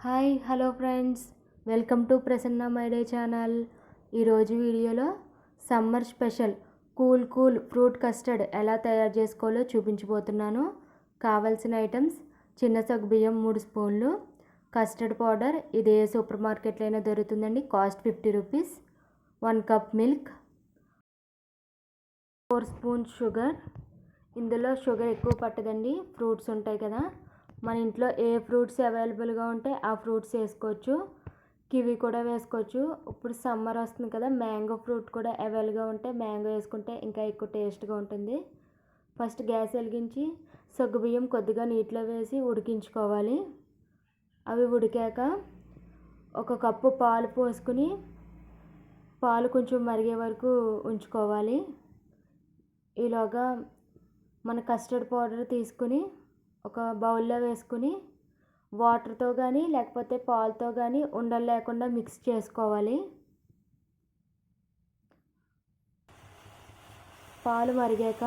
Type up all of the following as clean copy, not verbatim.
Hi hello friends, welcome to Prasanna my day channel. ఈరోజు వీడియోలో summer special cool fruit custard ఎలా తయారు చేసుకోవాలో చూపించబోతున్నాను. కావాల్సిన ఐటమ్స్: చిన్న సగ్గుబియ్యం 3 స్పూన్లు, కస్టర్డ్ పౌడర్ ఇది ఏ సూపర్ మార్కెట్లో అయినా దొరుకుతుందండి, cost 50 rupees, 1 cup milk, 4 spoons sugar. ఇందులో షుగర్ ఎక్కువ పట్టదండి, ఫ్రూట్స్ ఉంటాయి కదా, మన ఇంట్లో ఏ ఫ్రూట్స్ అవైలబుల్గా ఉంటే ఆ ఫ్రూట్స్ వేసుకోవచ్చు. కివి కూడా వేసుకోవచ్చు. ఇప్పుడు సమ్మర్ వస్తుంది కదా, మ్యాంగో ఫ్రూట్ కూడా అవైలబుల్గా ఉంటే మ్యాంగో వేసుకుంటే ఇంకా ఎక్కువ టేస్ట్గా ఉంటుంది. ఫస్ట్ గ్యాస్ వెలిగించి సగ్గుబియ్యం కొద్దిగా నీటిలో వేసి ఉడికించుకోవాలి. అవి ఉడికాక 1 కప్పు పాలు పోసుకుని పాలు కొంచెం మరిగే వరకు ఉంచుకోవాలి. ఈలోగా మన కస్టర్డ్ పౌడర్ తీసుకుని ఒక బౌల్లో వేసుకుని వాటర్తో కానీ లేకపోతే పాలతో కానీ ఉండలు లేకుండా మిక్స్ చేసుకోవాలి. పాలు మరిగాక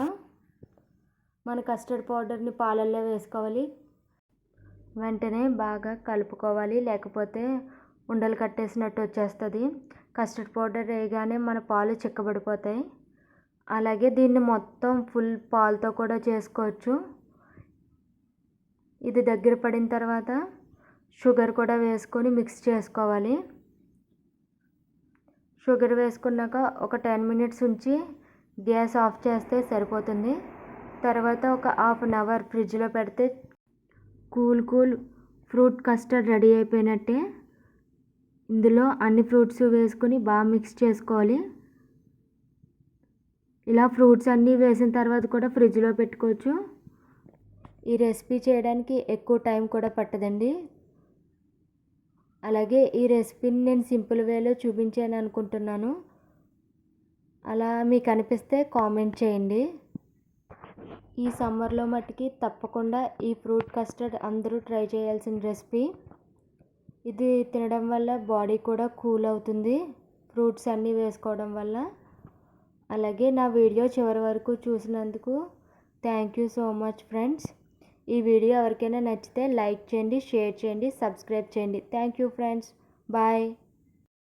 మన కస్టర్డ్ పౌడర్ని పాలల్లో వేసుకోవాలి. వెంటనే బాగా కలుపుకోవాలి, లేకపోతే ఉండలు కట్టేసినట్టు వచ్చేస్తుంది. కస్టర్డ్ పౌడర్ వేయగానే మన పాలు చిక్కబడిపోతాయి. అలాగే దీన్ని మొత్తం ఫుల్ పాలతో కూడా చేసుకోవచ్చు. ఇది దగ్గర పడిన తర్వాత షుగర్ కూడా వేసుకొని మిక్స్ చేసుకోవాలి. షుగర్ వేసుకున్నాక ఒక 10 మినిట్స్ ఉంచి గ్యాస్ ఆఫ్ చేస్తే సరిపోతుంది. తర్వాత ఒక హాఫ్ అన్ అవర్ ఫ్రిడ్జ్లో పెడితే కూల్ ఫ్రూట్ కస్టర్డ్ రెడీ అయిపోయినట్టే. ఇందులో అన్ని ఫ్రూట్స్ వేసుకొని బాగా మిక్స్ చేసుకోవాలి. ఇలా ఫ్రూట్స్ అన్నీ వేసిన తర్వాత కూడా ఫ్రిడ్జ్లో పెట్టుకోవచ్చు. ఈ రెసిపీ చేయడానికి ఎక్కువ టైం కూడా పట్టదండి. అలాగే ఈ రెసిపీని నేను సింపుల్ వేలో చూపించాను అనుకుంటున్నాను. అలా మీకు అనిపిస్తే కామెంట్ చేయండి. ఈ సమ్మర్లో మట్టుకి తప్పకుండా ఈ ఫ్రూట్ కస్టర్డ్ అందరూ ట్రై చేయాల్సిన రెసిపీ. ఇది తినడం వల్ల బాడీ కూడా కూల్ అవుతుంది, ఫ్రూట్స్ అన్నీ వేసుకోవడం వల్ల. అలాగే నా వీడియో చివరి వరకు చూసినందుకు thank you so much friends. ఈ వీడియో ఎవరికైనా నచ్చితే లైక్ చేయండి, షేర్ చేయండి, సబ్స్క్రైబ్ చేయండి. Thank you friends, bye.